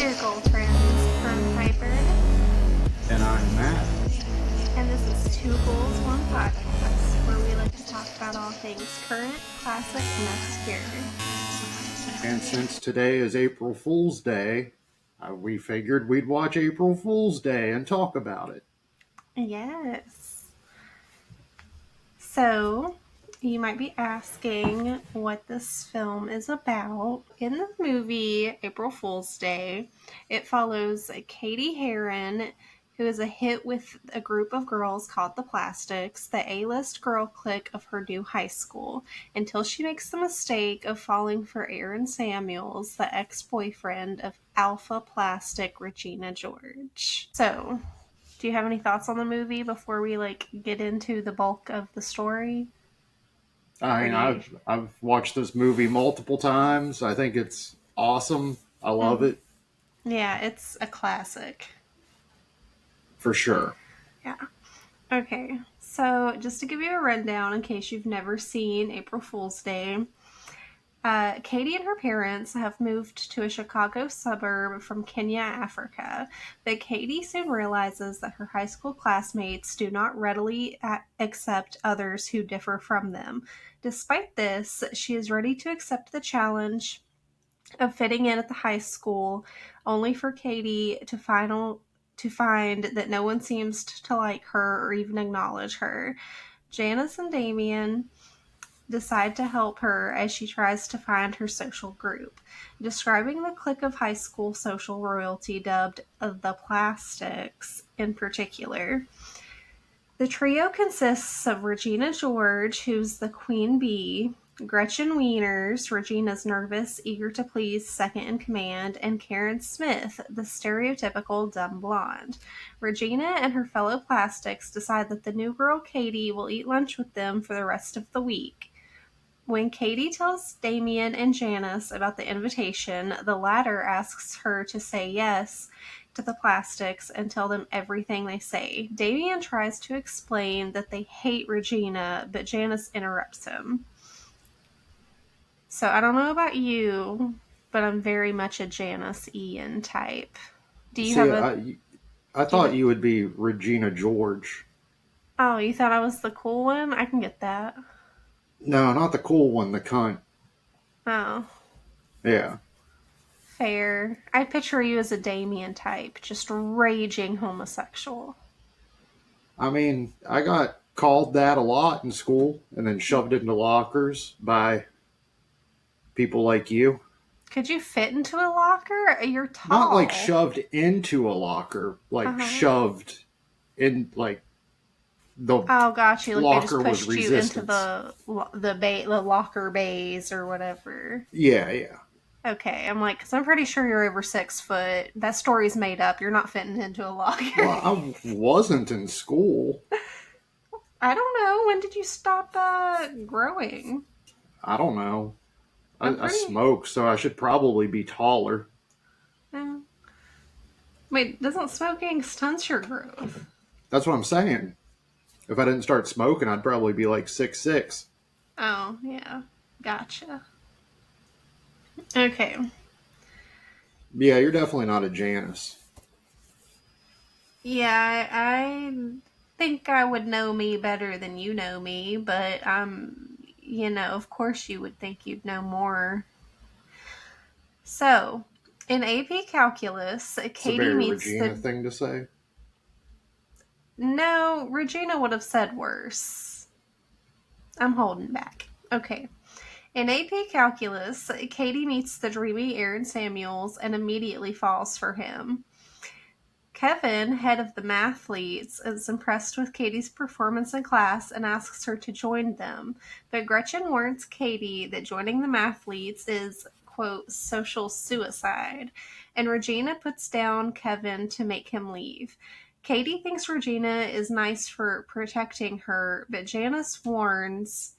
dear gold friends. I'm Piper, And I'm Matt. and this is Two Goals, One Podcast, where we like to talk about all things current, classic, and obscure. And since today is April Fool's Day, we figured we'd watch April Fool's Day and talk about it. Yes. So, you might be asking what this film is about. In the movie April Fool's Day, it follows Katie Heron, who is a hit with a group of girls called the Plastics, the A-list girl clique of her new high school, until she makes the mistake of falling for Aaron Samuels, the ex-boyfriend of Alpha Plastic Regina George. So, do you have any thoughts on the movie before we get into the bulk of the story? I Or mean, do you? I've watched this movie multiple times. I think it's awesome. I love Mhm. it Yeah, it's a classic. for sure. Yeah. Okay. So, just to give you a rundown in case you've never seen April Fool's Day, Katie and her parents have moved to a Chicago suburb from Kenya, Africa. But Katie soon realizes that her high school classmates do not readily accept others who differ from them. Despite this, she is ready to accept the challenge of fitting in at the high school, only for Katie to find that no one seems to like her or even acknowledge her. Janice and Damien decide to help her as she tries to find her social group. Describing the clique of high school social royalty dubbed the Plastics in particular. The trio consists of Regina George, who's the queen bee, Gretchen Wieners, Regina's nervous, eager to please second in command, and Karen Smith, the stereotypical dumb blonde. Regina and her fellow plastics decide that the new girl Katie will eat lunch with them for the rest of the week. When Katie tells Damien and Janice about the invitation, the latter asks her to say yes to the Plastics and tell them everything they say. Damien tries to explain that they hate Regina, but Janice interrupts him. So I don't know about you, but I'm very much a Janice Ian type. Do you See, have a I do you thought have, you would be Regina George. Oh, you thought I was the cool one? I can get that. No, not the cool one, the cunt. Oh, Yeah. fair. I picture you as a Damien type, just raging homosexual. I mean, I got called that a lot in school and then shoved into lockers by people like you. Could you fit into a locker? You're Not like tall. shoved into a locker, Uh like huh. shoved in, like the Oh, got you. Like they just locker was pushed you into resistance. the locker bays or whatever. Yeah, yeah. Okay, I'm like, because I'm pretty sure you're over 6 foot. That story's made up. You're not fitting into a locker. Well, I wasn't in school. I don't know. When did you stop growing? I don't know. I'm I pretty. smoke, so I should probably be taller. Uh, Wait, doesn't smoking stunt your growth? That's what I'm saying. If I didn't start smoking, I'd probably be like 6'6". Oh, yeah. Gotcha. Okay. Yeah, you're definitely not a Janice. Yeah, I think I would know me better than you know me, but of course you would think you'd know more. So, in AP Calculus, It's a Katie very meets Regina the. thing to say. No, Regina would have said worse. I'm holding back. Okay. In AP Calculus, Katie meets the dreamy Aaron Samuels and immediately falls for him. Kevin, head of the mathletes, is impressed with Katie's performance in class and asks her to join them. But Gretchen warns Katie that joining the mathletes is, quote, social suicide, and Regina puts down Kevin to make him leave. Katie thinks Regina is nice for protecting her, but Janice warns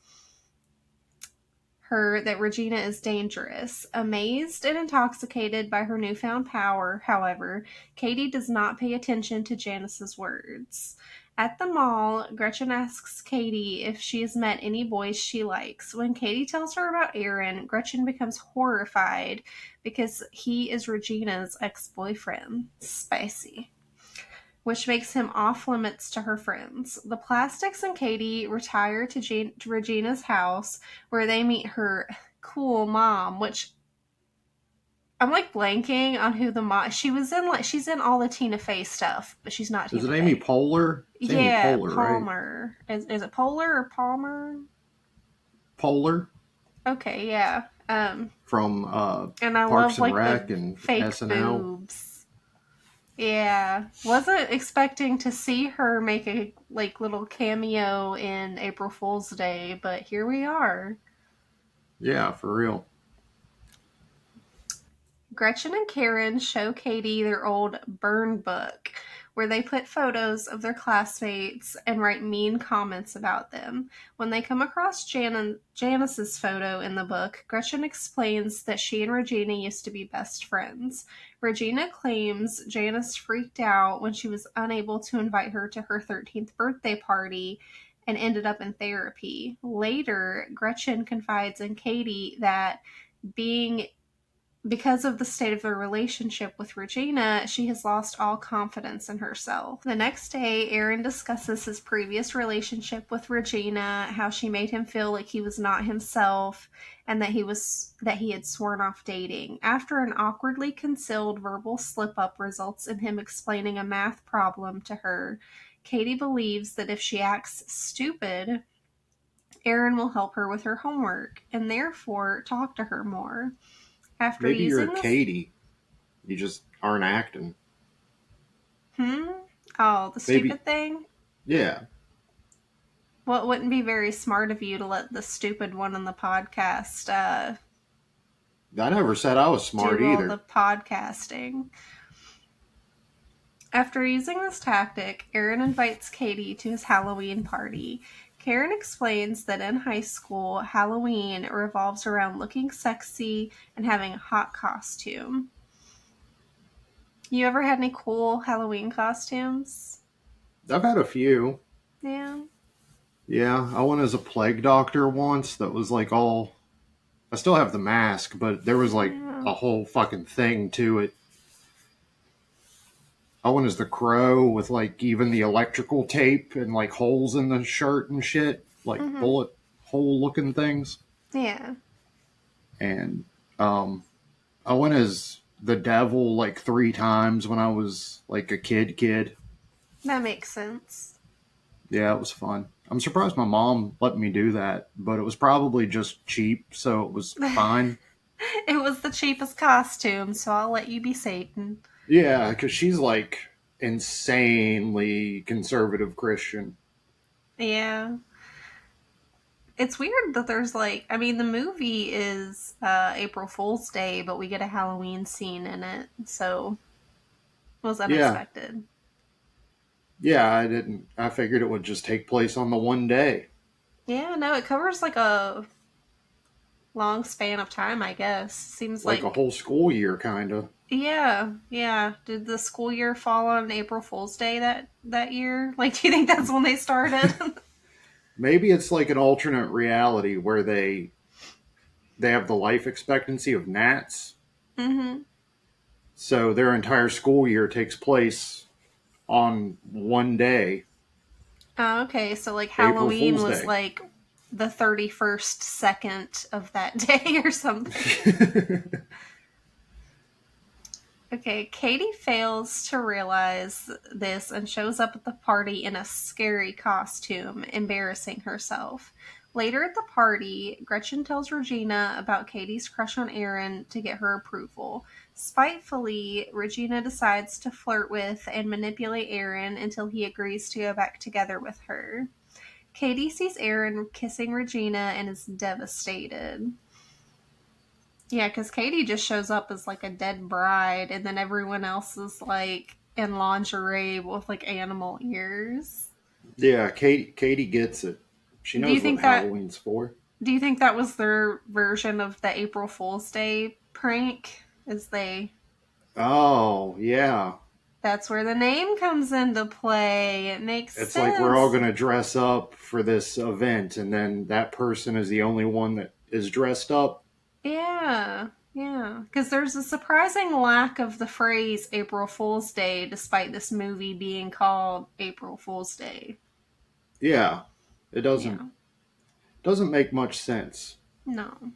her that Regina is dangerous. Amazed and intoxicated by her newfound power, however, Katie does not pay attention to Janice's words. At the mall, Gretchen asks Katie if she has met any boys she likes. When Katie tells her about Aaron, Gretchen becomes horrified because he is Regina's ex-boyfriend. Spicy. Which makes him off limits to her friends. The Plastics and Katie retire to Regina's house where they meet her cool mom, which I'm like blanking on who the mom. She's in all the Tina Fey stuff, but she's not Is it Tina Amy Fey. Poehler? It's Amy Yeah, Poehler, right? Palmer. Is it Polar or Palmer? Poehler Okay, yeah. from And I Parks love and like the Rec and fake SNL. boobs. Yeah, wasn't expecting to see her make a like little cameo in April Fool's Day, but here we are. Yeah, for real. Gretchen and Karen show Katie their old burn book, where they put photos of their classmates and write mean comments about them. When they come across Janice's photo in the book, Gretchen explains that she and Regina used to be best friends. Regina claims Janice freaked out when she was unable to invite her to her 13th birthday party and ended up in therapy. Later, Gretchen confides in Katie that being because of the state of their relationship with Regina, she has lost all confidence in herself. The next day, Aaron discusses his previous relationship with Regina, how she made him feel like he was not himself, and that he had sworn off dating. After an awkwardly concealed verbal slip-up results in him explaining a math problem to her, Katie believes that if she acts stupid, Aaron will help her with her homework and therefore talk to her more. After Maybe you're using this Katie. You just aren't acting. Hmm? Oh, the Maybe, stupid thing? yeah. Well, it wouldn't be very smart of you to let the stupid one in the podcast I never said I was smart do all the either. podcasting. After using this tactic, Aaron invites Katie to his Halloween party. Karen explains that in high school, Halloween revolves around looking sexy and having a hot costume. You ever had any cool Halloween costumes? I've had a few. Yeah. Yeah, I went as a plague doctor once that was like all. I still have the mask, but there was like Yeah. a whole fucking thing to it. I went as the Crow with like even the electrical tape and like holes in the shirt and shit, like Mm-hmm. bullet hole looking things. Yeah. And um, I went as the devil like 3 times when I was like a kid. That makes sense. Yeah, it was fun. I'm surprised my mom let me do that, but it was probably just cheap, so it was fine. It was the cheapest costume, so I'll let you be Satan. Yeah, because she's like insanely conservative Christian. Yeah. It's weird that there's like, I mean, the movie is April Fool's Day, but we get a Halloween scene in it, so it was Yeah, unexpected. yeah, I didn't. I figured it would just take place on the one day, Yeah, no, it covers like a long span of time, I guess. Seems like a like, whole school year, kind of. yeah, yeah. Did the school year fall on April Fool's Day that year? Like, do you think that's when they started? Maybe it's like an alternate reality where they have the life expectancy of gnats, Mm-hmm. so their entire school year takes place on one day, Oh, okay, so like April Halloween Fool's was Day. like the 31st second of that day or something. Okay, Katie fails to realize this and shows up at the party in a scary costume, embarrassing herself. Later at the party, Gretchen tells Regina about Katie's crush on Aaron to get her approval. Spitefully, Regina decides to flirt with and manipulate Aaron until he agrees to go back together with her. Katie sees Aaron kissing Regina and is devastated. Yeah, because Katie just shows up as like a dead bride, and then everyone else is like in lingerie with like animal ears. Yeah, Katie gets it. She Do you knows what think that? Halloween's for. Do you think that was their version of the April Fool's Day prank? Is they Oh, yeah. That's where the name comes into play. It makes It's like we're sense. all going to dress up for this event, and then that person is the only one that is dressed up. Yeah, yeah. Because there's a surprising lack of the phrase April Fool's Day, despite this movie being called April Fool's Day. Yeah, it Yeah, doesn't make much sense. no.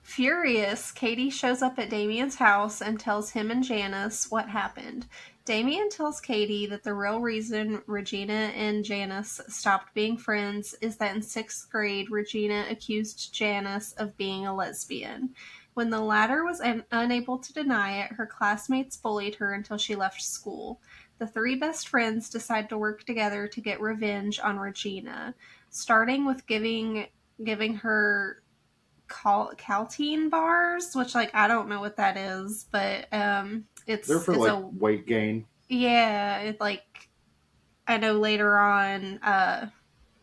Furious, Katie shows up at Damien's house and tells him and Janice what happened. Damien tells Katie that the real reason Regina and Janice stopped being friends is that in sixth grade, Regina accused Janice of being a lesbian. When the latter was unable to deny it, her classmates bullied her until she left school. The three best friends decide to work together to get revenge on Regina, starting with giving her Caltine bars, which like I don't know what that is, but They're for it's like a weight gain. yeah, it like I know later on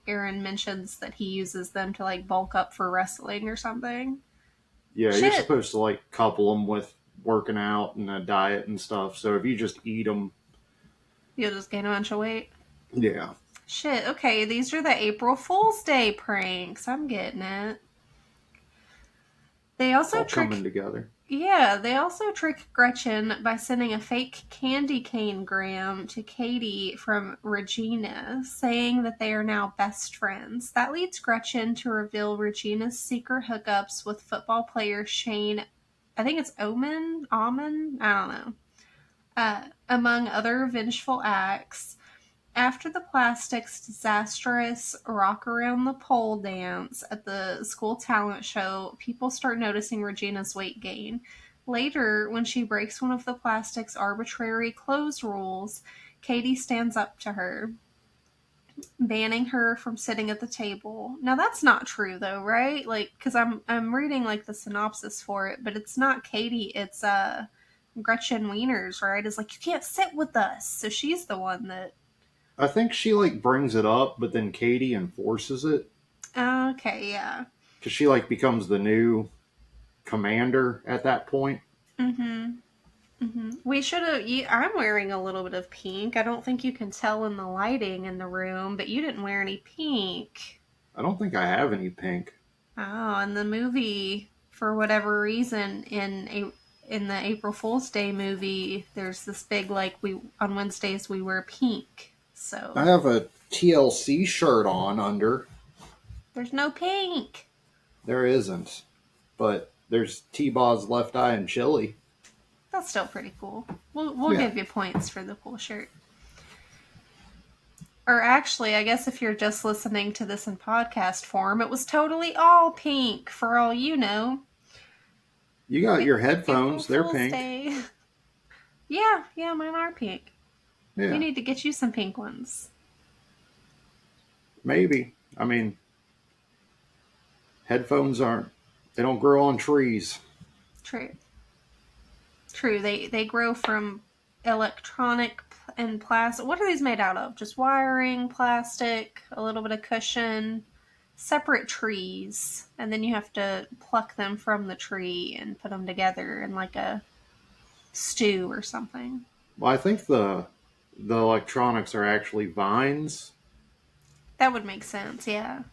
Aaron mentions that he uses them to like bulk up for wrestling or something. Yeah, you're Shit, supposed to like couple them with working out and a diet and stuff. So if you just eat them, you'll just gain a bunch of weight. yeah, Shit, okay, these are the April Fool's Day pranks. I'm getting it. They it's also all coming trick together. Yeah, they also trick Gretchen by sending a fake candy cane gram to Katie from Regina, saying that they are now best friends. That leads Gretchen to reveal Regina's secret hookups with football player Shane, I think it's Omen, I don't know, among other vengeful acts. After the Plastics' disastrous Rock Around the Pole dance at the school talent show, people start noticing Regina's weight gain. Later, when she breaks one of the Plastics' arbitrary clothes rules, Katie stands up to her, banning her from sitting at the table. Now that's not true though, right? Like cuz I'm reading like the synopsis for it, but it's not Katie, it's Gretchen Wieners, right? Is like you can't sit with us. So she's the one that I think she like brings it up, but then Katie enforces it okay, yeah. because she like becomes the new commander at that point. Mhm. Mhm. We should have. I'm wearing a little bit of pink. I don't think you can tell in the lighting in the room, but you didn't wear any pink. I don't think I have any pink. Oh, and the movie, for whatever reason, in the April Fool's Day movie, there's this big like we on Wednesdays we wear pink. I So have a TLC shirt on under. there's no pink. There isn't, but there's T-Baw's Left Eye and Chili. That's still pretty cool. We'll Yeah, give you points for the cool shirt. Or actually, I guess if you're just listening to this in podcast form, it was totally all pink for all you know. you got your April headphones. They're Fool's pink. Day. Yeah, yeah, mine are pink. You Yeah, need to get you some pink ones. maybe. I mean, headphones aren't. They don't grow on trees. True. True. They grow from electronic and plastic. What are these made out of? Just wiring, plastic, a little bit of cushion, separate trees, and then you have to pluck them from the tree and put them together in like a stew or something. Well, I think the electronics are actually vines. That would make sense, yeah.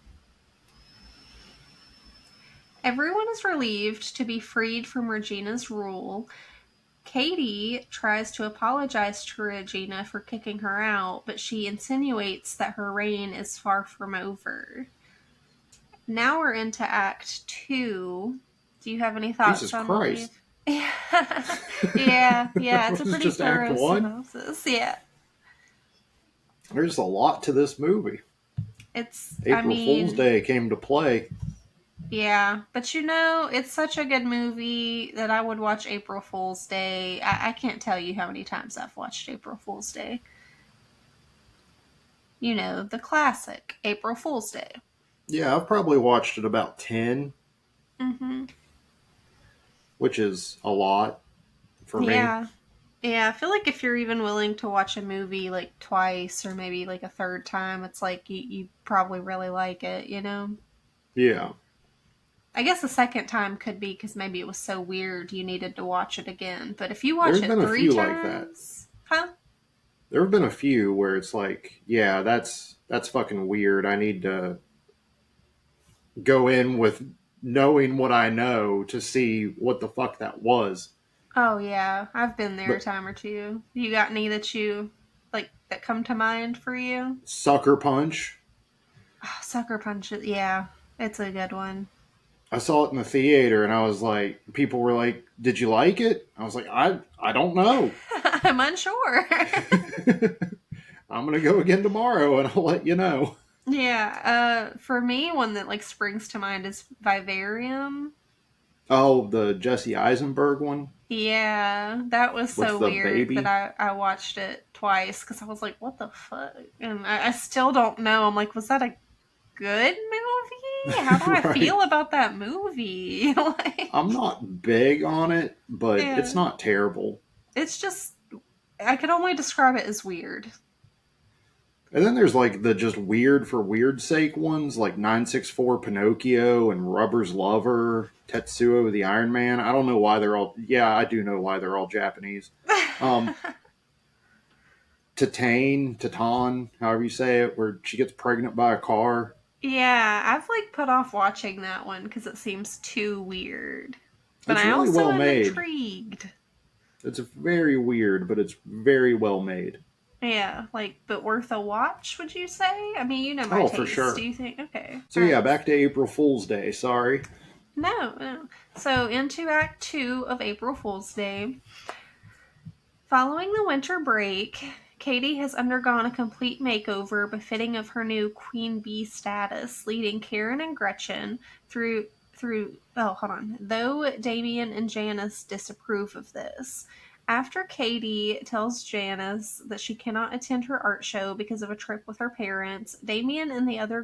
Everyone is relieved to be freed from Regina's rule. Katie tries to apologize to Regina for kicking her out, but she insinuates that her reign is far from over. Now we're into Act 2. Do you have any thoughts Jesus on what Christ! we've... yeah, it's a This is pretty just Act thorough One. synopsis. Yeah, There's a lot to this movie. I April Fool's mean, Day came to play. yeah, but you know, it's such a good movie that I would watch April Fool's Day. I can't tell you how many times I've watched April Fool's Day. You know, the classic April Fool's Day. Yeah, I've probably watched it about 10, Mm-hmm. which is a lot for me. Yeah. Yeah, I feel like if you're even willing to watch a movie like twice or maybe like a third time, it's like you probably really like it, you know? Yeah. I guess the second time could be because maybe it was so weird you needed to watch it again. But if you watch There's it been a three few like that. times, huh? There have been a few where it's like, yeah, that's fucking weird. I need to go in with knowing what I know to see what the fuck that was. Oh yeah, I've been there a But time or two. You got any that you like that come to mind for you? Sucker Punch, Oh, Sucker Punch, yeah, it's a good one. I saw it in the theater and I was like, people were like, "Did you like it?" I was like, I don't know. I'm unsure. I'm gonna go again tomorrow and I'll let you know. Yeah, for me, one that like springs to mind is Vivarium. Oh, the Jesse Eisenberg one Yeah, that was with so the weird that baby. I watched it twice because I was like, what the fuck? And I still don't know. I'm like, was that a good movie? How do I Right. feel about that movie? Like, I'm not big on it, but it's yeah, not terrible. it's just, I could only describe it as weird. And then there's like the just weird for weird sake ones like 964 Pinocchio and Rubber's Lover, Tetsuo the Iron Man. I don't know why they're all, yeah, I do know why they're all Japanese. Um, Titan, however you say it, where she gets pregnant by a car. Yeah, I've like put off watching that one because it seems too weird. But It's I really also well am made. intrigued. It's very weird, but it's very well made. Yeah, like, but worth a watch, would you say? I mean, you know my Oh, for taste. Do sure. you think? Okay, So all yeah, right. back to April Fool's Day. Sorry. No, no. So, into Act 2 of April Fool's Day. Following the winter break, Katie has undergone a complete makeover befitting of her new queen bee status, leading Karen and Gretchen through oh, hold on. Though Damien and Janice disapprove of this. After Katie tells Janice that she cannot attend her art show because of a trip with her parents, Damien and the other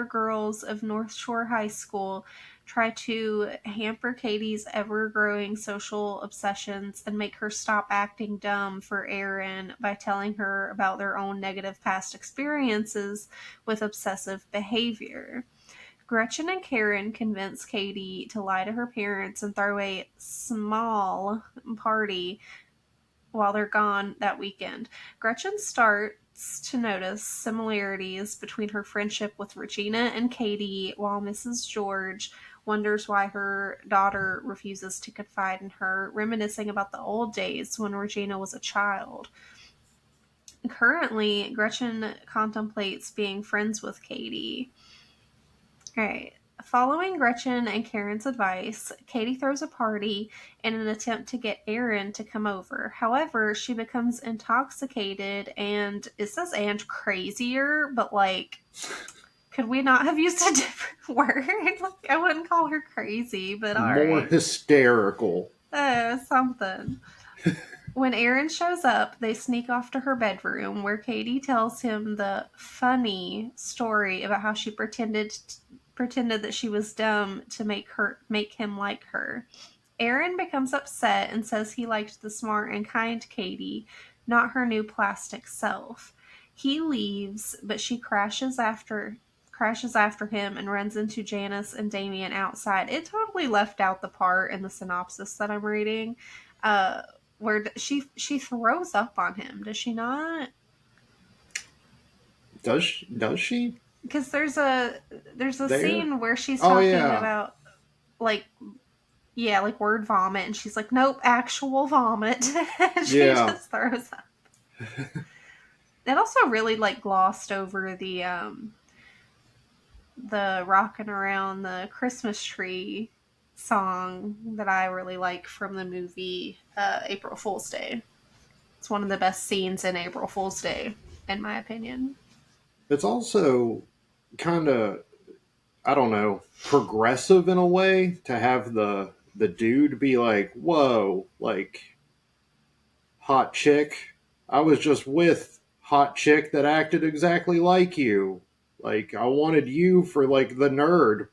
girls of North Shore High School try to hamper Katie's ever growing social obsessions and make her stop acting dumb for Erin by telling her about their own negative past experiences with obsessive behavior. Gretchen and Karen convince Katie to lie to her parents and throw a small party while they're gone that weekend. Gretchen starts to notice similarities between her friendship with Regina and Katie, while Mrs. George wonders why her daughter refuses to confide in her, reminiscing about the old days when Regina was a child. Currently, Gretchen contemplates being friends with Katie. All right. Following Gretchen and Karen's advice, Katie throws a party in an attempt to get Erin to come over. However, she becomes intoxicated and it says and crazier, but like, could we not have used a different word? Like, I wouldn't call her crazy, but all More right. hysterical. Something. When Erin shows up, they sneak off to her bedroom where Katie tells him the funny story about how she pretended that she was dumb to make him like her. Erin becomes upset and says he liked the smart and kind Katie, not her new plastic self. He leaves, but she crashes after him and runs into Janice and Damien outside. It totally left out the part in the synopsis that I'm reading, uh, where she throws up on him. Does she not? Does she? Because there's a There? scene where she's Oh talking yeah. about like, yeah, like word vomit, and she's like, nope, actual vomit. And she Yeah. just throws up. It also really like glossed over the rocking around the Christmas tree song that I really like from the movie April Fool's Day. It's one of the best scenes in April Fool's Day, in my opinion. It's also kind of, I don't know, progressive in a way to have the dude be like, "Whoa, like hot chick. I was just with hot chick that acted exactly like you. Like I wanted you for like the nerd."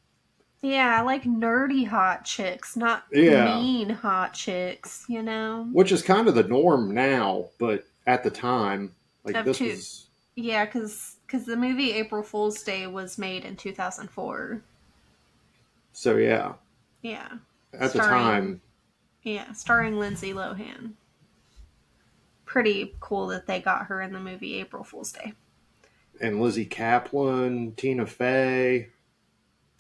Yeah, I like nerdy hot chicks, not Yeah, mean hot chicks, you know? which is kind of the norm now, but at the time, like Of this two. was Yeah, because the movie April Fool's Day was made in 2004. So yeah, Yeah. at the Starring, time, yeah, starring Lindsay Lohan. Pretty cool that they got her in the movie April Fool's Day. and Lizzie Kaplan, Tina Fey.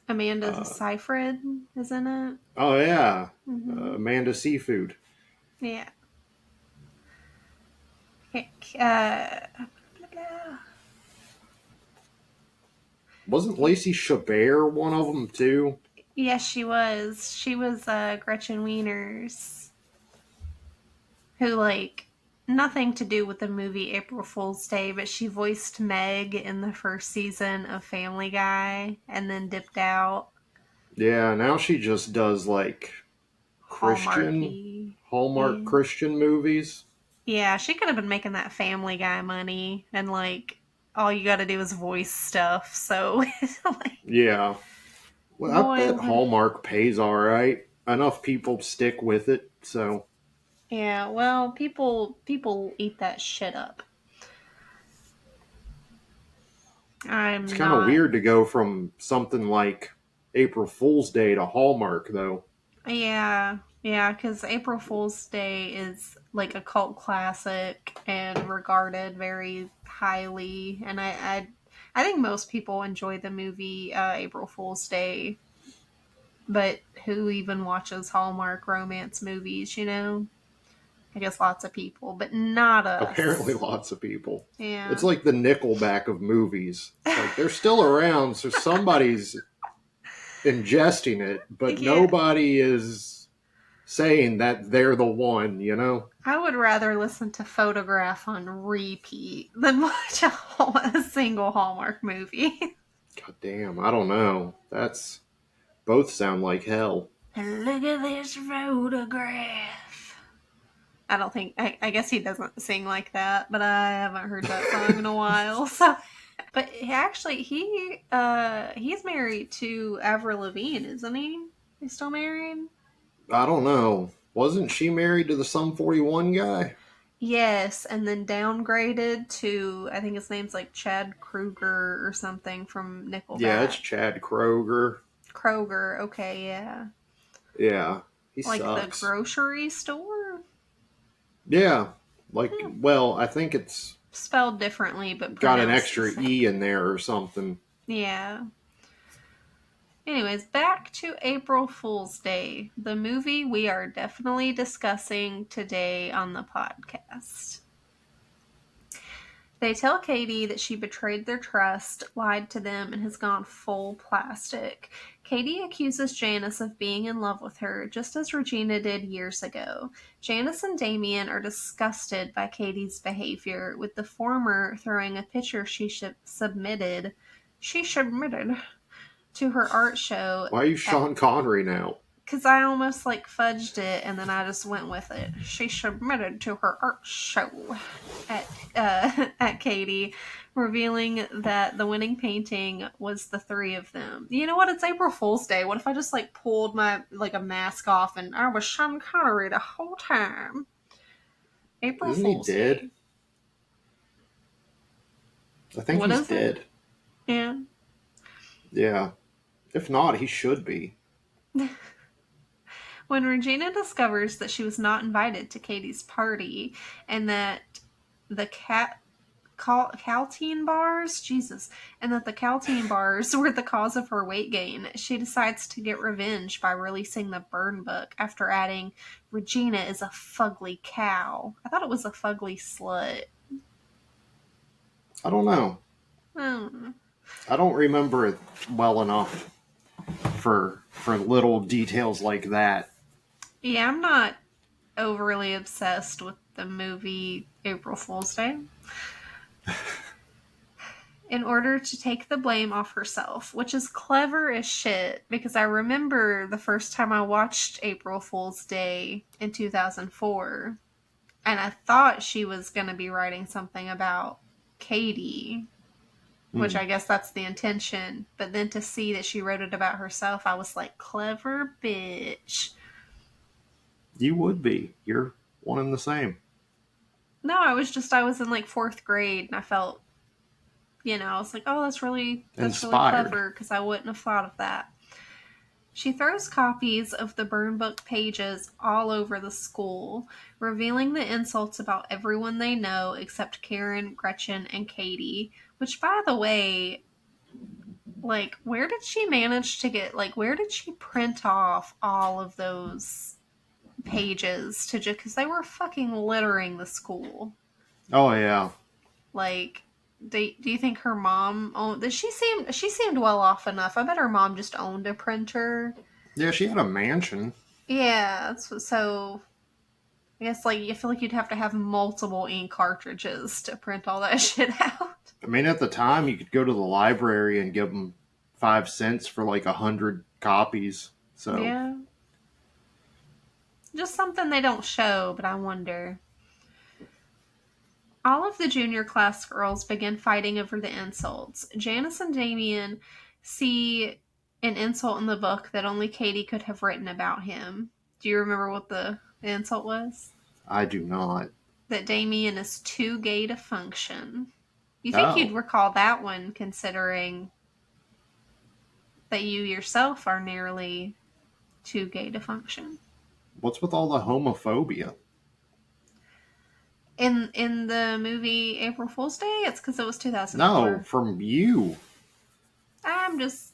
Amanda Uh, Seyfried is in it. oh yeah, Hmm. Amanda Seafood. Yeah. Blah, blah. Wasn't Lacey Chabert one of them too? Yes, she was. She was Gretchen Wieners, who, like, nothing to do with the movie April Fool's Day, but she voiced Meg in the first season of Family Guy and then dipped out. Yeah, now she just does like Christian, Hallmarky. Hallmark Yeah. Christian movies. Yeah, she could have been making that Family Guy money, and, like, all you gotta do is voice stuff. So, like, Yeah. Well, I boy, bet Hallmark pays all right. Enough people stick with it, so yeah. Well, people eat that shit up. it's I'm kind of not. weird to go from something like April Fool's Day to Hallmark, though. Yeah, yeah, because April Fool's Day is like a cult classic and regarded very highly. And I think most people enjoy the movie April Fool's Day, but who even watches Hallmark romance movies? I guess lots of people, but not Apparently, us. lots of people. It's Yeah, like the Nickelback of movies. It's like they're still around, so somebody's ingesting it, but yeah. nobody is saying that they're the one. I would rather listen to Photograph on repeat than watch a single Hallmark movie. God damn, I don't know. That's both sound like hell. And look at this photograph. I don't think I guess he doesn't sing like that, but I haven't heard that song in a while. So, but he's married to Avril Lavigne, isn't he? He's still married. I don't know. Wasn't she married to the Sum 41 guy? Yes, and then downgraded to I think his name's like Chad Kruger or something from Yeah, it's Nickelback. Chad Kroger. Kroger, okay, yeah, Yeah, he like the sucks. grocery store. Yeah, like, Hmm. well, I think it's Spelled differently but got an pronounced the extra same. E in there or something. Yeah. Anyways, back to April Fool's Day, the movie we are definitely discussing today on the podcast. They tell Katie that she betrayed their trust, lied to them, and has gone full plastic. Katie accuses Janice of being in love with her, just as Regina did years ago. Janice and Damien are disgusted by Katie's behavior, with the former throwing a picture she submitted to her art show Why are you at Sean Connery now? because I almost like fudged it and then I just went with it. She submitted to her art show at Katie, revealing that the winning painting was the three of them. You know what? It's April Fool's Day. What if I just like pulled my like a mask off and I was Sean Connery the whole time? April Isn't he Fool's dead? Day. I think What he's is it? dead. Yeah. Yeah. If not, he should be. When Regina discovers that she was not invited to Katie's party and that the Caltine bars, Jesus, and that the Caltine bars were the cause of her weight gain, she decides to get revenge by releasing the burn book after adding, Regina is a fugly cow. I thought it was a fugly slut. I don't know. Hmm. I don't remember it well enough for little details like that. Yeah, I'm not overly obsessed with the movie April Fool's Day. In order to take the blame off herself, which is clever as shit because I remember the first time I watched April Fool's Day in 2004 and I thought she was going to be writing something about Katie, which Hmm. I guess that's the intention, but then to see that she wrote it about herself, I was like, clever bitch. You would be. You're one and the same. No, I was in like 4th grade and I felt, I was like, oh, that's really Inspired. clever because I wouldn't have thought of that. She throws copies of the burn book pages all over the school, revealing the insults about everyone they know except Karen, Gretchen, and Katie. Which, by the way, like, where did she manage to get, like, where did she print off all of those pages to just, because they were fucking littering the school. Oh yeah. Like, do you think her mom owned? She seemed well off enough. I bet her mom just owned a printer. Yeah, she had a mansion. Yeah, so I guess like you feel like you'd have to have multiple ink cartridges to print all that shit out. I mean, at the time, you could go to the library and give them 5 cents for like 100 copies. So, Yeah, just something they don't show, but I wonder. All of the junior class girls begin fighting over the insults. Janice and Damien see an insult in the book that only Katie could have written about him. Do you remember what the insult was? I do not. That Damien is too gay to function. You think you'd Oh, recall that one, considering that you yourself are nearly too gay to function. what's with all the homophobia? In the movie April Fool's Day, it's because it was No, 2004. from you. I'm just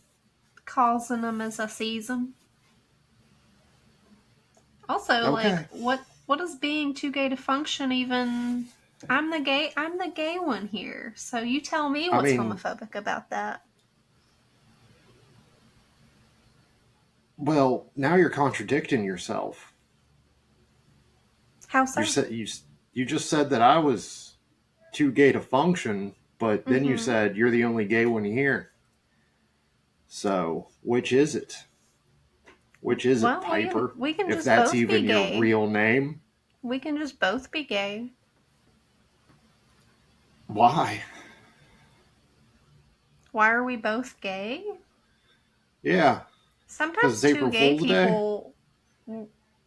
causing them as I sees them. Also, like, Okay. what is being too gay to function even? I'm the gay one here. So you tell me I what's mean, homophobic about that. well, now you're contradicting yourself. How You so? said you just said that I was too gay to function, but then you Mm-hmm. said you're the only gay one here. So, which is it? Which is it, Well, we can Piper? we can If just that's both be even your gay. real name. We can just both be gay. Why? Why are we both gay? Yeah, because Sometimes it's two April gay Fool's Day. people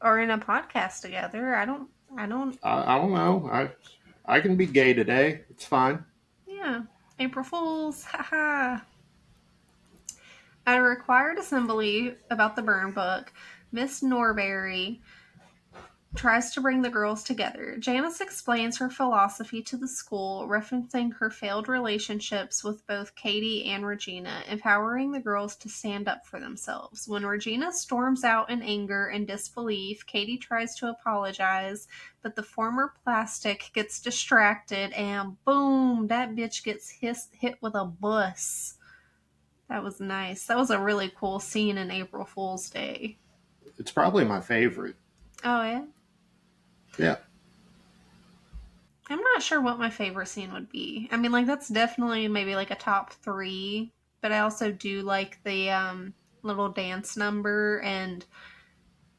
are in a podcast together. I don't. I don't know. I can be gay today. It's fine. Yeah, April Fools. Haha. At a required assembly about the burn book, Miss Norbury tries to bring the girls together. Janice explains her philosophy to the school, referencing her failed relationships with both Katie and Regina, empowering the girls to stand up for themselves. When Regina storms out in anger and disbelief, Katie tries to apologize, but the former plastic gets distracted and boom, that bitch gets hit with a bus. That was nice. That was a really cool scene in April Fool's Day. It's probably my favorite. Oh, yeah? Yeah. I'm not sure what my favorite scene would be. I mean, like, that's definitely maybe like a top three, but I also do like the little dance number, and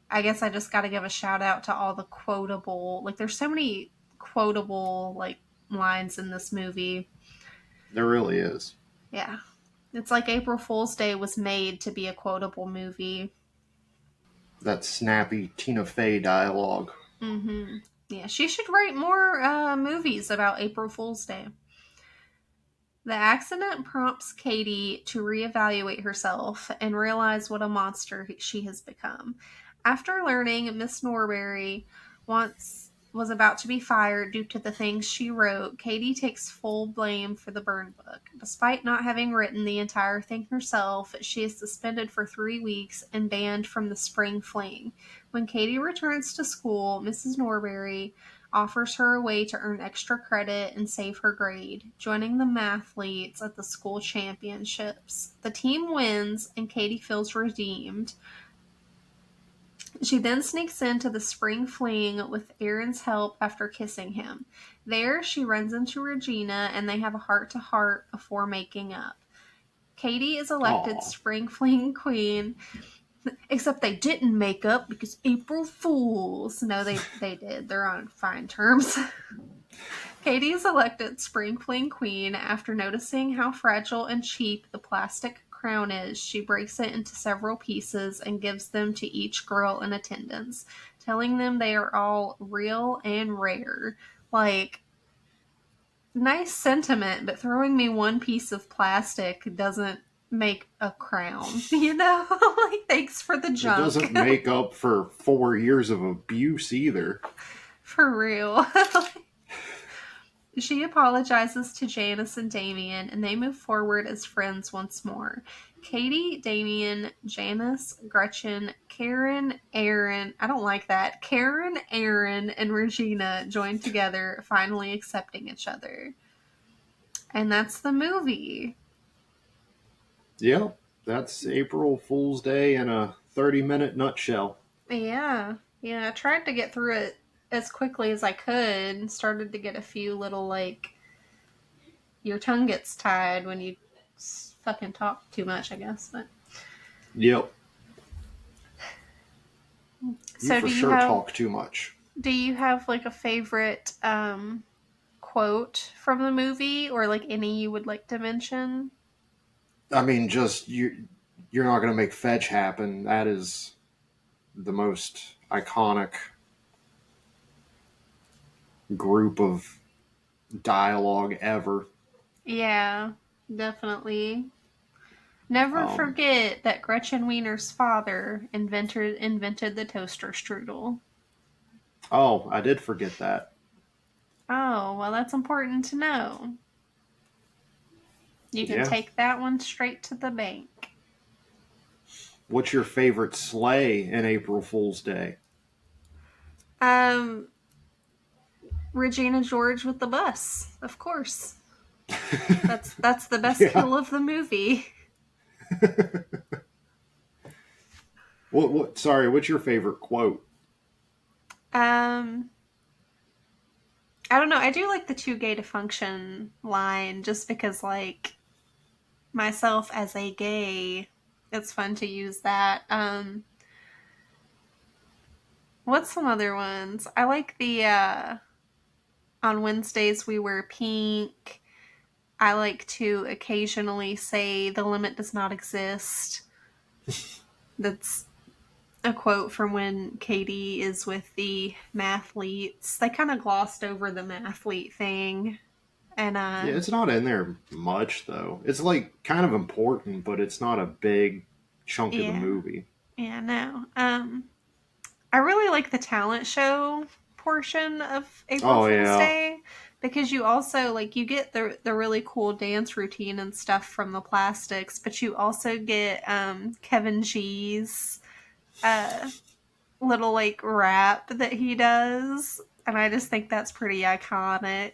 I guess I just got to give a shout out to all the quotable, like, there's so many quotable, like, lines in this movie. There really is. Yeah. It's like April Fool's Day was made to be a quotable movie. That snappy Tina Fey dialogue. Mm-hmm. Yeah, she should write more movies about April Fool's Day. The accident prompts Katie to reevaluate herself and realize what a monster she has become. After learning Miss Norbury once was about to be fired due to the things she wrote, Katie takes full blame for the burn book. Despite not having written the entire thing herself, she is suspended for 3 weeks and banned from the spring fling. When Katie returns to school, Mrs. Norbury offers her a way to earn extra credit and save her grade, joining the mathletes at the school championships. The team wins, and Katie feels redeemed. She then sneaks into the spring fling with Aaron's help after kissing him. There, she runs into Regina, and they have a heart to heart before making up. Katie is elected Aw. spring fling queen, except they didn't make up because April Fools. No, they did. They're on fine terms. Katie is elected spring fling queen after noticing how fragile and cheap the plastic crown is. She breaks it into several pieces and gives them to each girl in attendance, telling them they are all real and rare. Like, nice sentiment, but throwing me one piece of plastic doesn't make a crown, like thanks for the It junk. doesn't make up for 4 years of abuse either. For real. She apologizes to Janice and Damien, and they move forward as friends once more. Katie, Damien, Janice, Gretchen, Karen, Aaron, I don't like that. Karen, Aaron, and Regina join together, finally accepting each other. And that's the movie. Yep, that's April Fool's Day in a 30-minute nutshell. Yeah. Yeah, I tried to get through it as quickly as I could. Started to get a few little, like, your tongue gets tied when you fucking talk too much, I guess. But Yep, you so for sure talk too much. do you have like a favorite quote from the movie, or like any you would like to mention? I mean, just you're not going to make fetch happen. That is the most iconic group of dialogue ever. Yeah, definitely. Never Um, forget that Gretchen Wiener's father invented the toaster strudel. oh, I did forget that. Oh, well, that's important to know. You can Yeah. take that one straight to the bank. What's your favorite sleigh in April Fool's Day? Um, Regina George with the bus, of course. That's the best Yeah. kill of the movie. What? Sorry. What's your favorite quote? Um, I don't know. I do like the too gay to function line just because, like, myself as a gay, it's fun to use that. What's some other ones? I like the on Wednesdays we wear pink. I like to occasionally say the limit does not exist. That's a quote from when Katie is with the mathletes. They kind of glossed over the mathlete thing. And Yeah, it's not in there much though. It's like kind of important, but it's not a big chunk of the yeah. movie. Yeah, no. I really like the talent show portion of April Oh Fool's yeah. Day because you also like you get the really cool dance routine and stuff from the plastics, but you also get Kevin G's uh little like rap that he does, and I just think that's pretty iconic.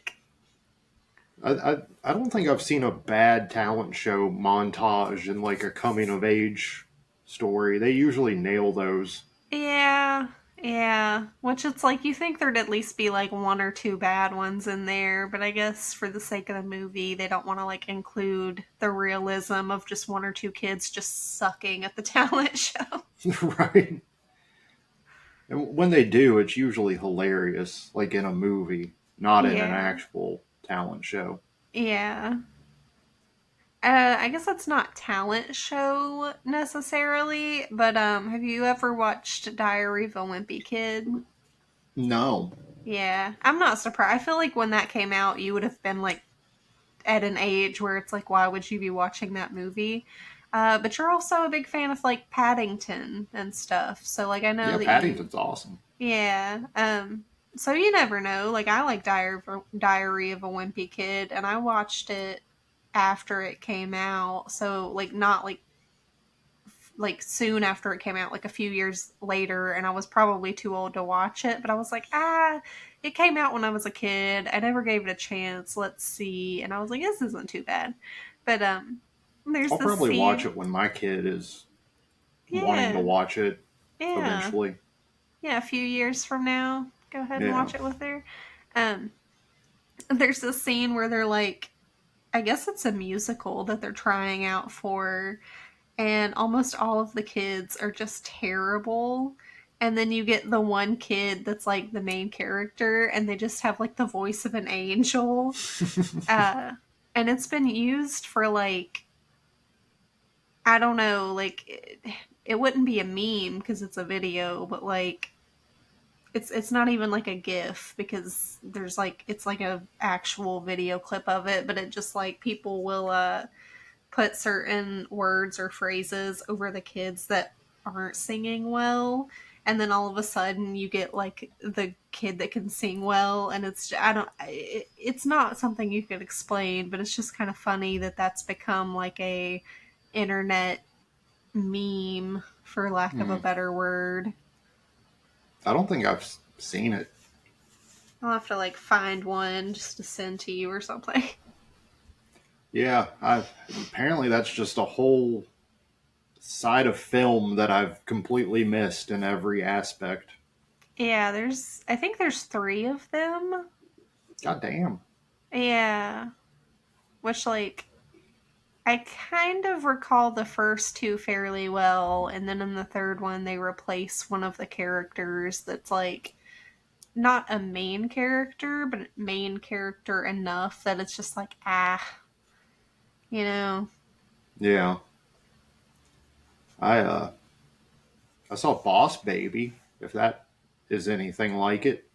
I don't think I've seen a bad talent show montage in like a coming of age story. They usually nail those. Yeah, yeah. Which it's like you think there'd at least be like one or two bad ones in there, but I guess for the sake of the movie, they don't want to like include the realism of just one or two kids just sucking at the talent show. Right. And when they do, it's usually hilarious, like in a movie, not in an Yeah, actual talent show. yeah. I guess that's not talent show necessarily, but have you ever watched Diary of a Wimpy Kid? No. Yeah, I'm not surprised. I feel like when that came out, you would have been like at an age where it's like, why would you be watching that movie? But you're also a big fan of like Paddington and stuff. So like I know Yeah, that you, Paddington's awesome. yeah. So you never know. Like I like Diary of a Wimpy Kid, and I watched it after it came out. So like not like soon after it came out, like a few years later, and I was probably too old to watch it, but I was like, it came out when I was a kid. I never gave it a chance. Let's see. And I was like, this isn't too bad. But there's I'll this probably watch scene. it when my kid is wanting to Yeah. watch it Yeah. eventually. Yeah, a few years from now, go ahead and Yeah. watch it with her. Um there's this scene where they're like, I guess it's a musical that they're trying out for, and almost all of the kids are just terrible. And then you get the one kid that's like the main character, and they just have like the voice of an angel. Uh, and it's been used for like, I don't know, like it wouldn't be a meme because it's a video, but like it's not even like a GIF because there's like it's like a actual video clip of it, but it just like people will put certain words or phrases over the kids that aren't singing well, and then all of a sudden you get like the kid that can sing well, and it's not something you could explain, but it's just kind of funny that that's become like a internet meme, for lack of a Hmm. better word. I don't think I've seen it. I'll have to like find one just to send to you or something. Yeah, I apparently that's just a whole side of film that I've completely missed in every aspect. Yeah, I think there's three of them. God damn. Yeah, which like I kind of recall the first two fairly well, and then in the third one they replace one of the characters that's like not a main character, but main character enough that it's just like you know. Yeah. I I saw Boss Baby, if that is anything like it.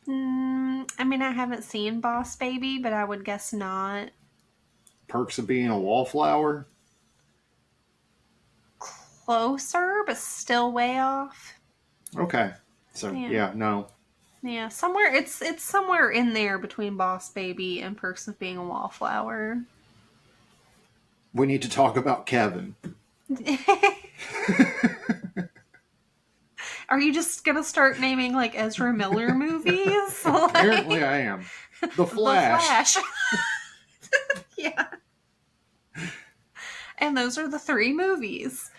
I mean, I haven't seen Boss Baby, but I would guess not. Perks of Being a Wallflower. Closer, but still way off. Okay. So Yeah. yeah, no. Yeah, somewhere it's somewhere in there between Boss Baby and Perks of Being a Wallflower. We need to talk about Kevin. Are you just gonna start naming like Ezra Miller movies? Apparently Like I am. The The Flash. Flash. Yeah. And those are the three movies.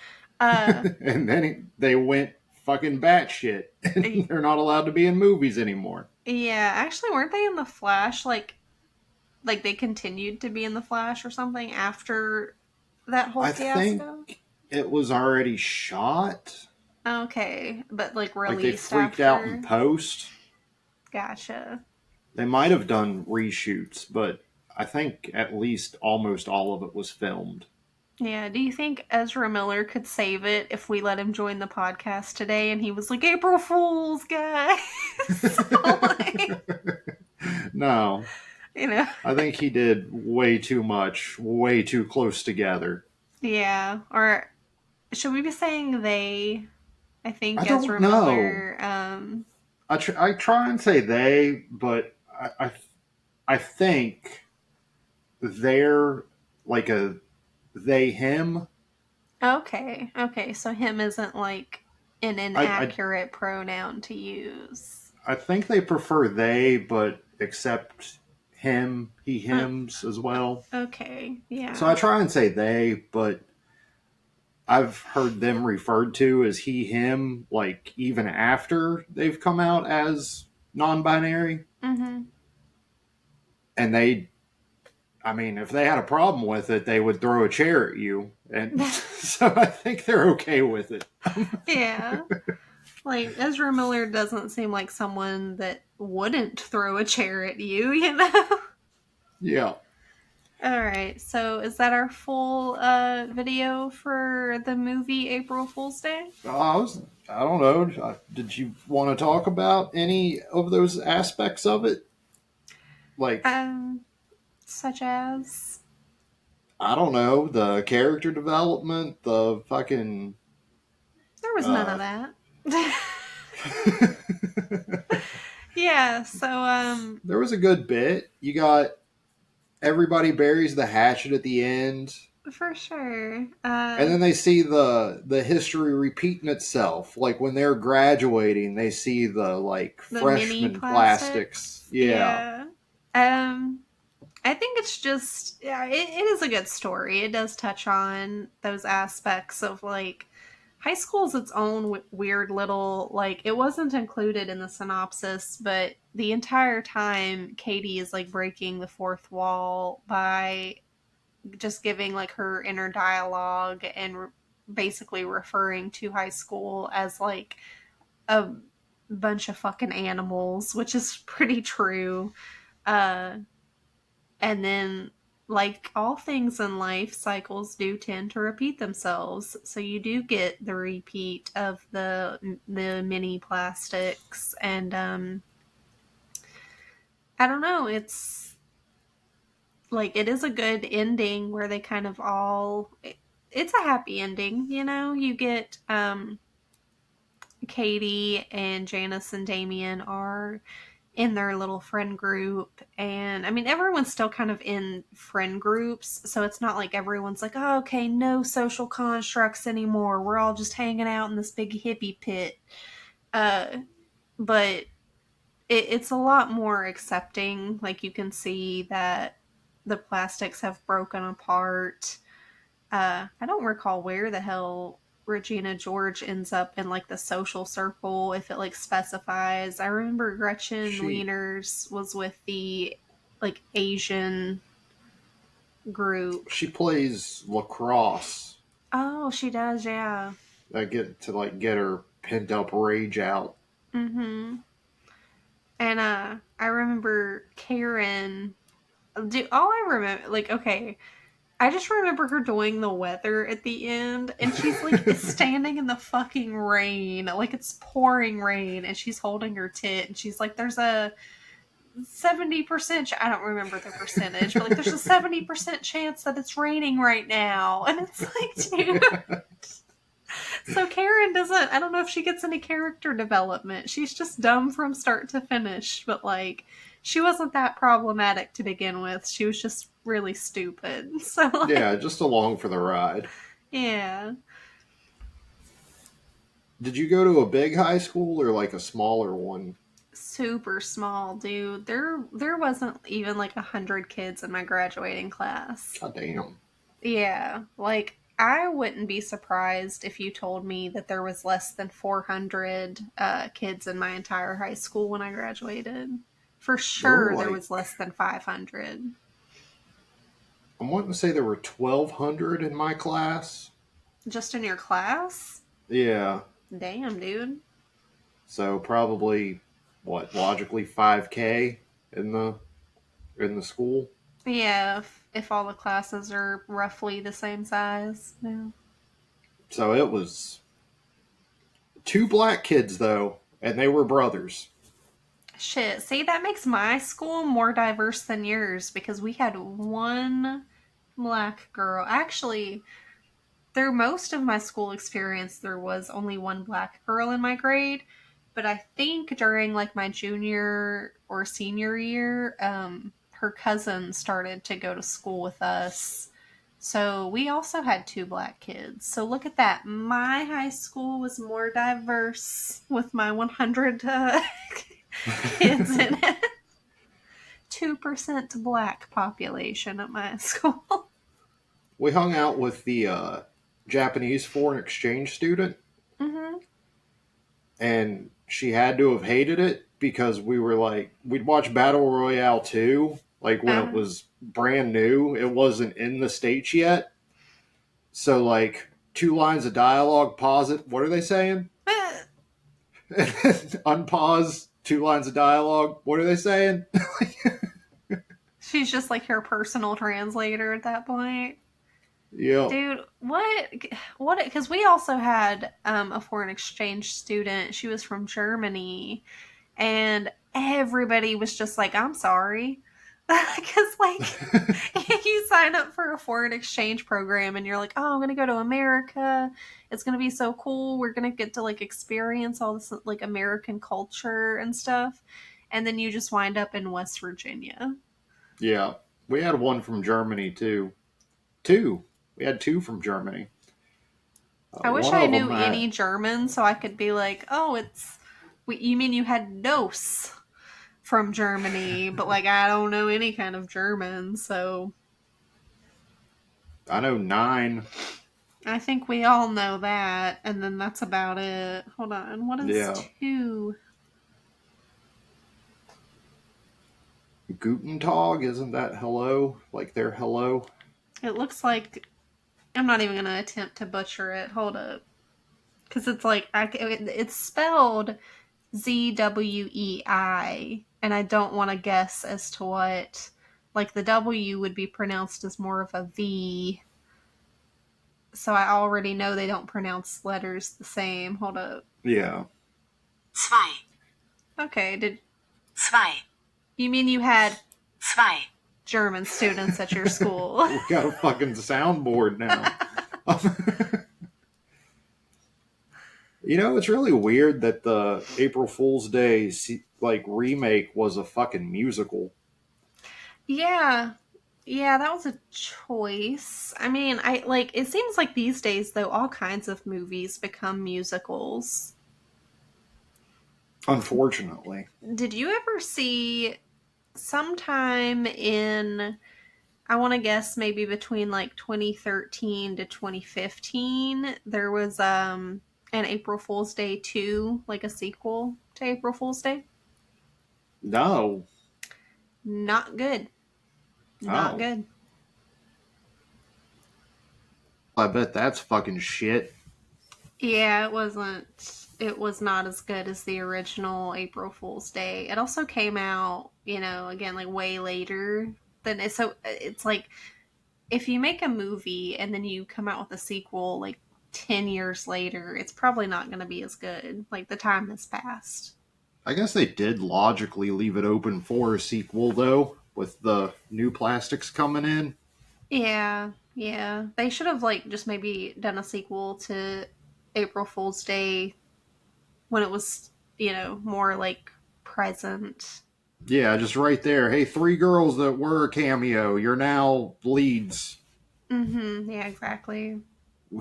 Uh And then they went fucking batshit. And they're not allowed to be in movies anymore. yeah, actually weren't they in The Flash like they continued to be in The Flash or something after that whole I think fiasco? it was already shot. Okay, but like Like they released freaked out in after. post. Gotcha. They might have done reshoots, but I think at least almost all of it was filmed. Yeah, do you think Ezra Miller could save it if we let him join the podcast today and he was like, April Fool's, guys? So, like, No, you know, I think he did way too much, way too close together. yeah. Or should we be saying they? I I think don't Ezra know. Miller, I try and say they, but I think they're like a they him. okay, so him isn't like an I inaccurate pronoun to use. I think they prefer they, but accept him, he Uh, hims as well. okay, So I yeah. try and say they, but I've heard them referred to as he, him, like even after they've come out as non binary. Mm-hmm. And I mean, if they had a problem with it, they would throw a chair at you. And so I think they're okay with it. Yeah. Like, Ezra Miller doesn't seem like someone that wouldn't throw a chair at you, you know? Yeah. Alright, so is that our full video for the movie April Fool's Day? I don't know. Did you want to talk about any of those aspects of it? Like, Um, Such as. I don't know, the character development, the fucking. There was none of Uh, that. Yeah, so, there was a good bit. You got everybody buries the hatchet at the end, for sure. and then they see the history repeating itself. Like when they're graduating, they see the like The mini freshman plastics. plastics. Yeah, Yeah. Um, I think it's just, yeah, it is a good story. It does touch on those aspects of like high school's its own weird little, like, it wasn't included in the synopsis, but the entire time Katie is like breaking the fourth wall by just giving like her inner dialogue and basically referring to high school as like a bunch of fucking animals, which is pretty true. Uh, and then, like all things in life, cycles do tend to repeat themselves. So you do get the repeat of the mini plastics, and I don't know. like it is a good ending where they kind of all it's a happy ending, you know. You get Katie and Janice and Damien are in their little friend group, and I mean everyone's still kind of in friend groups, so it's not like everyone's like, oh, okay, no social constructs anymore, we're all just hanging out in this big hippie pit. But it's a lot more accepting. Like you can see that the plastics have broken apart. I don't recall where the hell Regina George ends up in like the social circle, if it like specifies. I remember Gretchen She Wieners was with the like Asian group. she plays lacrosse. Oh, she does, yeah. I get to like get her pent up rage out. Mm-hmm. And I remember Karen. Do all I remember, like, okay, I just remember her doing the weather at the end, and she's like standing in the fucking rain, like it's pouring rain, and she's holding her tit, and she's like, "There's a 70%. I don't remember the percentage, but like, there's a 70% chance that it's raining right now," and it's like, dude. So Karen doesn't. I don't know if she gets any character development. She's just dumb from start to finish, but like, she wasn't that problematic to begin with. She was just really stupid. So like, Yeah, just along for the ride. yeah. Did you go to a big high school or like a smaller one? Super small, dude. There wasn't even like 100 kids in my graduating class. God damn. Yeah, like I wouldn't be surprised if you told me that there was less than 400 kids in my entire high school when I graduated. For There were sure, there like, was less than 500. I'm wanting to say there were 1,200 in my class. Just in your class? Yeah. Damn, dude. So probably what, logically 5K in the school. Yeah, if all the classes are roughly the same size. Yeah. So it was two black kids though, and they were brothers. Shit, see, that makes my school more diverse than yours because we had one black girl. Actually, through most of my school experience, there was only one black girl in my grade. But I think during like my junior or senior year, her cousin started to go to school with us. So we also had two black kids. So look at that. My high school was more diverse with my 100 kids in it. 2% black population at my school. We hung out with the Japanese foreign exchange student, Mm-hmm. and she had to have hated it because we were like, we'd watch Battle Royale 2, like when it Uh, was brand new. It wasn't in the States yet. So, like, two lines of dialogue, pause it. What are they saying? Unpause, two lines of dialogue. What are they saying? she's just like her personal translator at that point. Yep. Dude, what? Because we also had a foreign exchange student. She was from Germany, and everybody was just like, "I'm sorry," because like you sign up for a foreign exchange program, and you're like, "Oh, I'm gonna go to America. It's gonna be so cool. We're gonna get to like experience all this like American culture and stuff," and then you just wind up in West Virginia. Yeah. We had one from Germany, too. Two. We had two from Germany. I wish One I of knew them any German so I could be like, "Oh, it's you mean you had Nos from Germany?" But like, I don't know any kind of German, so I know nine. I think we all know that, and then that's about it. Hold on, what is Yeah. two? Guten Tag, isn't that hello? Like their hello? It looks like I'm not even gonna attempt to butcher it. Hold up, because it's like it's spelled Zwei, and I don't want to guess as to what. Like the W would be pronounced as more of a V, so I already know they don't pronounce letters the same. Hold up. Yeah. Zwei, Okay, did zwei, you mean you had zwei. German students at your school. We got a fucking soundboard now. You know, it's really weird that the April Fool's Day like remake was a fucking musical. Yeah. Yeah, that was a choice. I mean, I like it seems like these days though all kinds of movies become musicals. Unfortunately. Did you ever see sometime in I want to guess maybe between like 2013 to 2015 there was an April Fool's Day 2, like a sequel to April Fool's Day? No. Not good. Not Oh. good. I bet that's fucking shit. Yeah, it was not as good as the original April Fool's Day. It also came out, again like way later than it. So it's like if you make a movie and then you come out with a sequel like 10 years later, it's probably not going to be as good. Like the time has passed. I guess they did logically leave it open for a sequel, though, with the new plastics coming in. Yeah, yeah. They should have like just maybe done a sequel to April Fool's Day when it was, more like present. Yeah, just right there. Hey, 3 girls that were a cameo, you're now leads. Mm-hmm. Yeah, exactly.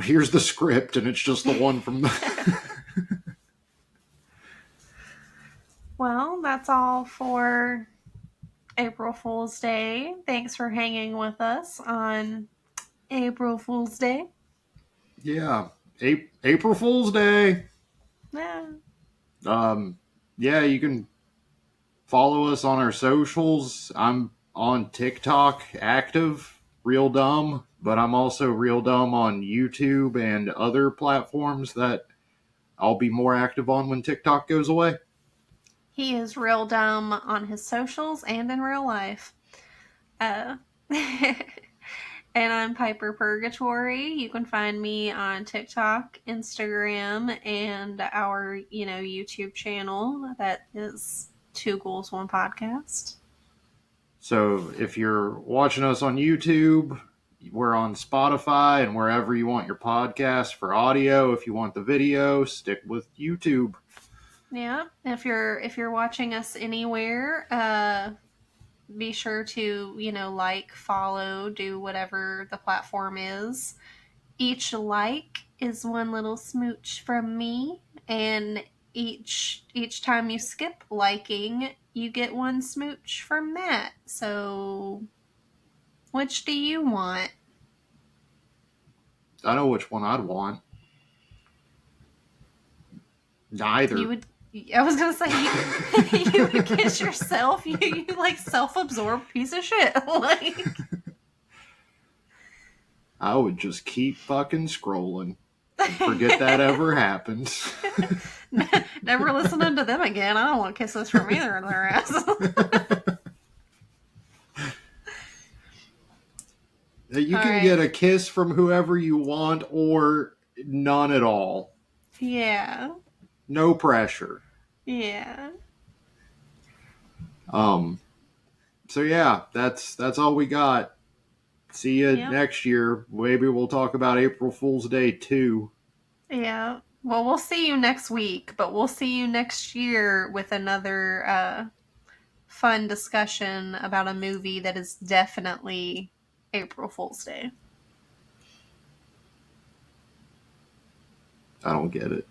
Here's the script, and it's just the one from the. Well, that's all for April Fool's Day. Thanks for hanging with us on April Fool's Day. Yeah, April Fool's Day. Yeah. Um, yeah, you can follow us on our socials. I'm on TikTok, active, real dumb, but I'm also real dumb on YouTube and other platforms that I'll be more active on when TikTok goes away. He is real dumb on his socials and in real life. Uh, and I'm Piper Purgatory. You can find me on TikTok, Instagram, and our, YouTube channel. That is Two Ghouls, One Podcast. So if you're watching us on YouTube, we're on Spotify and wherever you want your podcast for audio. If you want the video, stick with YouTube. Yeah. If you're watching us anywhere, be sure to, like, follow, do whatever the platform is. Each like is one little smooch from me, and each time you skip liking, you get one smooch from Matt. So, which do you want? I know which one I'd want. Neither. You would. I was gonna say you would kiss yourself. You like self-absorbed piece of shit. Like I would just keep fucking scrolling. And forget that ever happens. Never listening to them again. I don't want kisses from either of their asses. You can get a kiss from whoever you want or none at all. Yeah. No pressure. Yeah. So yeah, that's all we got. See you next year. Maybe we'll talk about April Fool's Day too. Yeah. Well, we'll see you next week, but we'll see you next year with another fun discussion about a movie that is definitely April Fool's Day. I don't get it.